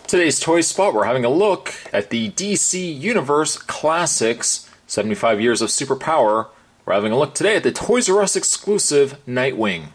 Today's Toy Spot, we're having a look at the DC Universe Classics 75 Years of Superpower. We're having a look today at the Toys R Us exclusive Nightwing.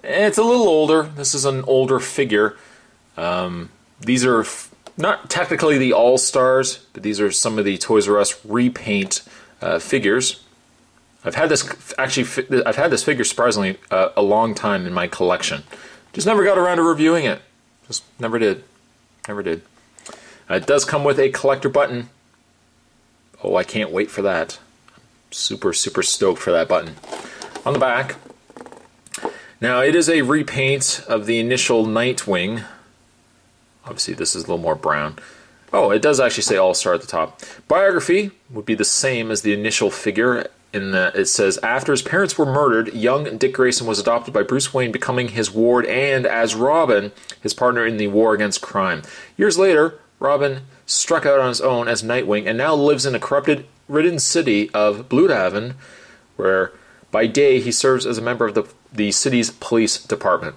It's a little older. This is an older figure. These are not technically the All-Stars, but these are some of the Toys R Us repaint figures. I've had this figure surprisingly a long time in my collection. Just never got around to reviewing it. Just never did. Never did. It does come with a collector button. Oh, I can't wait for that. Super stoked for that button. On the back. Now, it is a repaint of the initial Nightwing. Obviously, this is a little more brown. Oh, it does actually say All-Star at the top. Biography would be the same as the initial figure. In that it says, after his parents were murdered, young Dick Grayson was adopted by Bruce Wayne, becoming his ward and, as Robin, his partner in the war against crime. Years later, Robin struck out on his own as Nightwing and now lives in a corrupted-ridden city of Bloodhaven, where by day he serves as a member of the city's police department.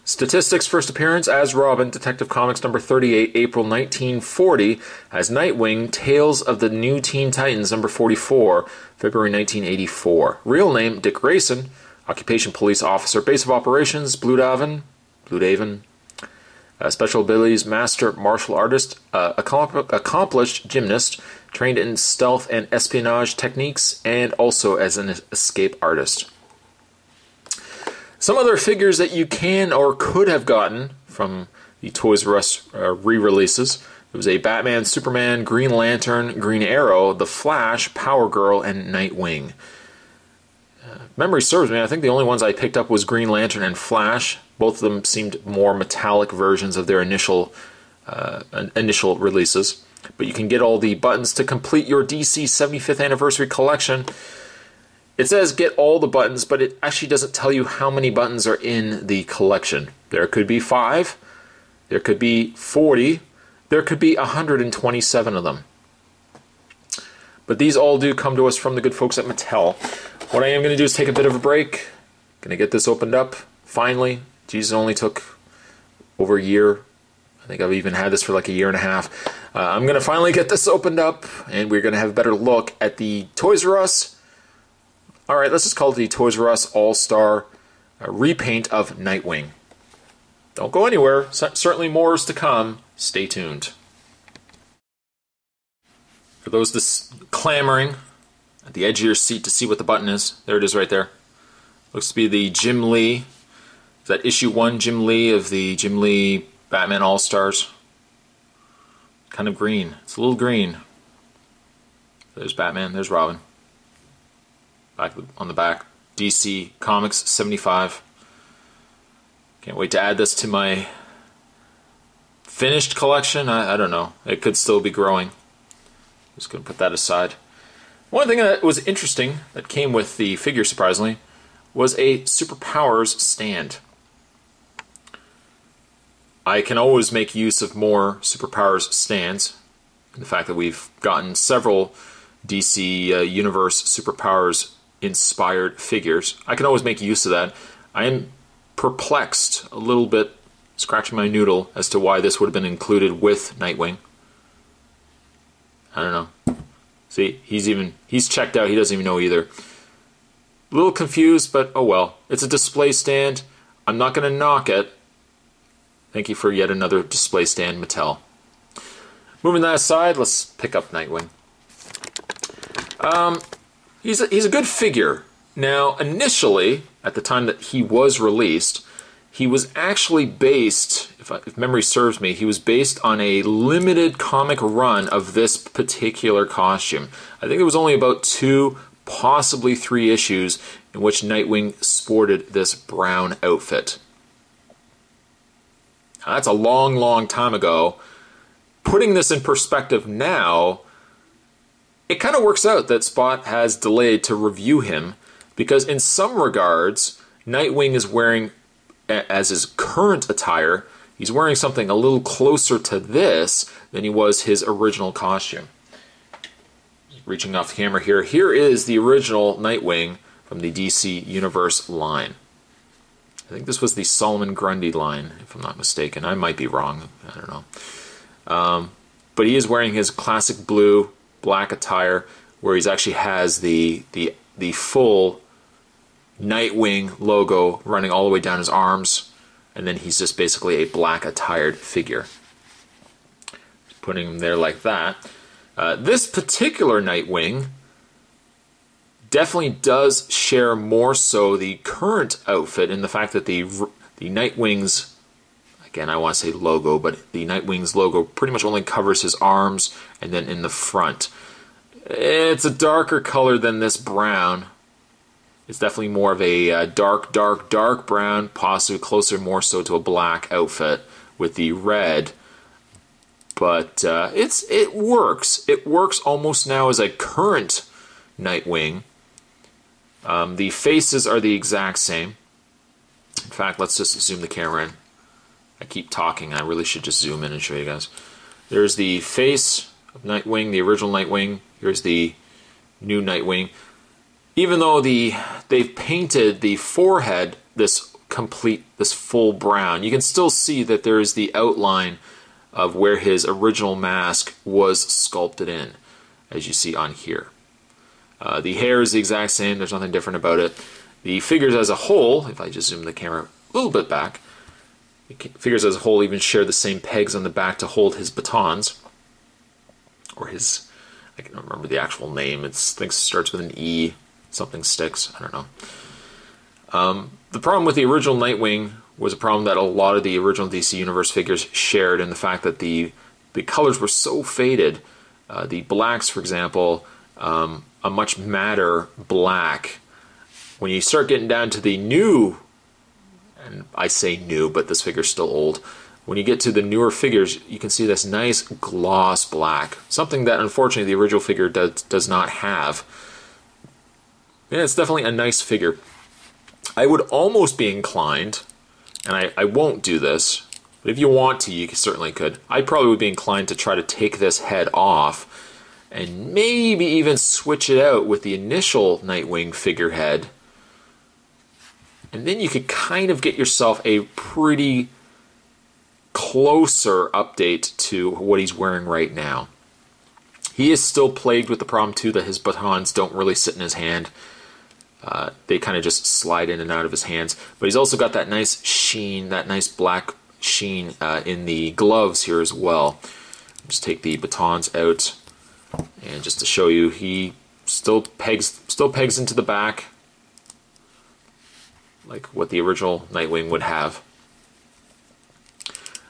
Statistics: first appearance as Robin, Detective Comics number 38, April 1940, as Nightwing, Tales of the New Teen Titans number 44, February 1984. Real name: Dick Grayson. Occupation: police officer. Base of operations: Bloodhaven. Special abilities: master martial artist, accomplished gymnast, trained in stealth and espionage techniques, and also as an escape artist. Some other figures that you can or could have gotten from the Toys R Us re-releases. There was a Batman, Superman, Green Lantern, Green Arrow, The Flash, Power Girl, and Nightwing. Memory serves me, I think the only ones I picked up was Green Lantern and Flash. Both of them seemed more metallic versions of their initial releases. But you can get all the buttons to complete your DC 75th Anniversary collection. It says get all the buttons, but it actually doesn't tell you how many buttons are in the collection. There could be 5, there could be 40, there could be 127 of them. But these all do come to us from the good folks at Mattel. What I am going to do is take a bit of a break. Going to get this opened up, finally. Geez, it only took over a year. I think I've even had this for like a year and a half. I'm going to finally get this opened up, and we're going to have a better look at the Toys R Us. Alright, let's just call it the Toys R Us All-Star repaint of Nightwing. Don't go anywhere. Certainly more is to come. Stay tuned. For those clamoring at the edge of your seat to see what the button is, there it is right there. Looks to be the Jim Lee. Is that issue 1 Jim Lee of the Jim Lee Batman All-Stars? Kind of green. It's a little green. There's Batman, there's Robin. Back on the back, DC Comics 75. Can't wait to add this to my finished collection. I don't know. It could still be growing. Just going to put that aside. One thing that was interesting that came with the figure, surprisingly, was a Superpowers stand. I can always make use of more Superpowers stands. And the fact that we've gotten several DC Universe Superpowers inspired figures, I can always make use of that. I am perplexed a little bit, scratching my noodle, as to why this would have been included with Nightwing. I don't know. See, he's checked out. He doesn't even know either. A little confused, but oh well. It's a display stand. I'm not going to knock it. Thank you for yet another display stand, Mattel. Moving that aside, let's pick up Nightwing. He's a good figure. Now, initially, at the time that he was released, he was actually based, if memory serves me, he was based on a limited comic run of this particular costume. I think it was only about 2, possibly 3 issues in which Nightwing sported this brown outfit. Now, that's a long time ago. Putting this in perspective now, it kind of works out that Spot has delayed to review him, because in some regards, Nightwing is wearing, as his current attire, he's wearing something a little closer to this than he was his original costume. Reaching off the camera here, here is the original Nightwing from the DC Universe line. I think this was the Solomon Grundy line, if I'm not mistaken. I might be wrong. I don't know. But he is wearing his classic blue, black attire, where he actually has the full Nightwing logo running all the way down his arms, and then he's just basically a black attired figure. Putting him there like that. This particular Nightwing definitely does share more so the current outfit in the fact that the Nightwing's, again, I want to say logo, but the Nightwing's logo pretty much only covers his arms and then in the front. It's a darker color than this brown. It's definitely more of a dark brown, possibly closer more so to a black outfit with the red. But it works. It works almost now as a current Nightwing. The faces are the exact same. In fact, let's just zoom the camera in. I keep talking. I really should just zoom in and show you guys. There's the face of Nightwing, the original Nightwing. Here's the new Nightwing. Even though they've painted the forehead this full brown, you can still see that there is the outline of where his original mask was sculpted in, as you see on here. The hair is the exact same. There's nothing different about it. The figures as a whole, if I just zoom the camera a little bit back, the figures as a whole even share the same pegs on the back to hold his batons, or his, I can't remember the actual name. I think it starts with an E, something sticks, I don't know. The problem with the original Nightwing was a problem that a lot of the original DC Universe figures shared, in the fact that the colors were so faded. The blacks, for example, a much madder black. When you start getting down to the new, and I say new, but this figure's still old, when you get to the newer figures, you can see this nice gloss black, something that unfortunately the original figure does not have. Yeah, it's definitely a nice figure. I would almost be inclined, and I won't do this, but if you want to, you certainly could. I probably would be inclined to try to take this head off and maybe even switch it out with the initial Nightwing figurehead. And then you could kind of get yourself a pretty closer update to what he's wearing right now. He is still plagued with the problem too that his batons don't really sit in his hand. They kind of just slide in and out of his hands. But he's also got that nice sheen, that nice black sheen in the gloves here as well. Just take the batons out, and just to show you, he still pegs into the back like what the original Nightwing would have.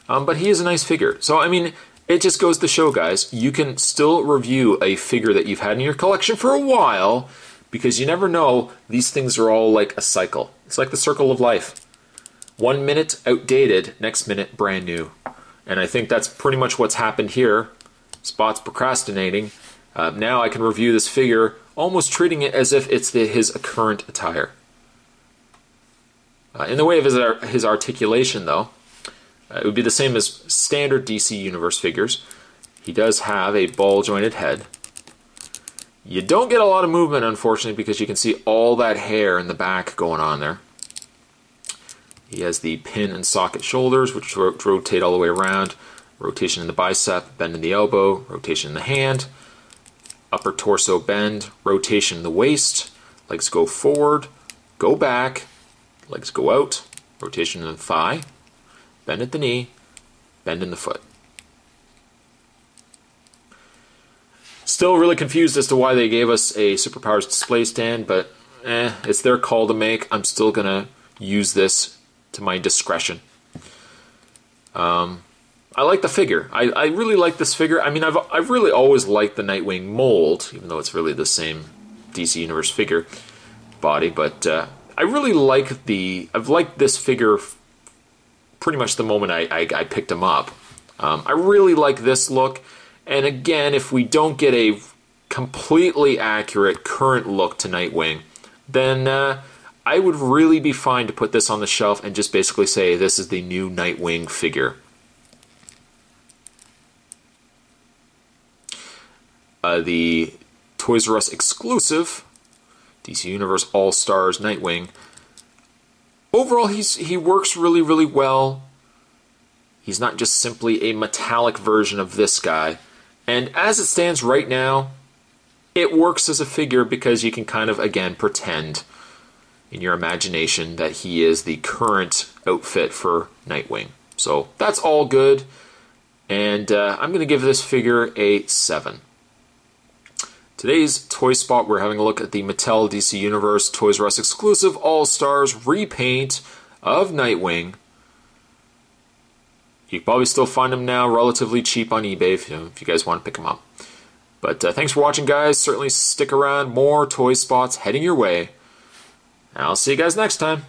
But he is a nice figure. So, I mean, it just goes to show, guys, you can still review a figure that you've had in your collection for a while, because you never know, these things are all like a cycle. It's like the circle of life. 1 minute outdated, next minute brand new. And I think that's pretty much what's happened here. Spot's procrastinating. Now I can review this figure, almost treating it as if it's his current attire. In the way of his articulation, though, it would be the same as standard DC Universe figures. He does have a ball-jointed head. You don't get a lot of movement, unfortunately, because you can see all that hair in the back going on there. He has the pin and socket shoulders, which rotate all the way around. Rotation in the bicep, bend in the elbow, rotation in the hand. Upper torso bend, rotation in the waist. Legs go forward, go back. Legs go out, rotation in the thigh. Bend at the knee, bend in the foot. Still really confused as to why they gave us a Superpowers display stand, but it's their call to make. I'm still going to use this to my discretion. I like the figure. I really like this figure. I mean, I've really always liked the Nightwing mold, even though it's really the same DC Universe figure body, but I really like I've liked this figure pretty much the moment I picked him up. I really like this look, and again, if we don't get a completely accurate current look to Nightwing, then I would really be fine to put this on the shelf and just basically say this is the new Nightwing figure. The Toys R Us exclusive DC Universe All-Stars Nightwing. Overall, he works really, really well. He's not just simply a metallic version of this guy. And as it stands right now, it works as a figure because you can kind of, again, pretend in your imagination that he is the current outfit for Nightwing. So that's all good. And I'm going to give this figure a 7. Today's Toy Spot, we're having a look at the Mattel DC Universe Toys R Us exclusive All-Stars repaint of Nightwing. You can probably still find them now relatively cheap on eBay if you guys want to pick them up. But thanks for watching, guys. Certainly stick around. More Toy Spots heading your way. And I'll see you guys next time.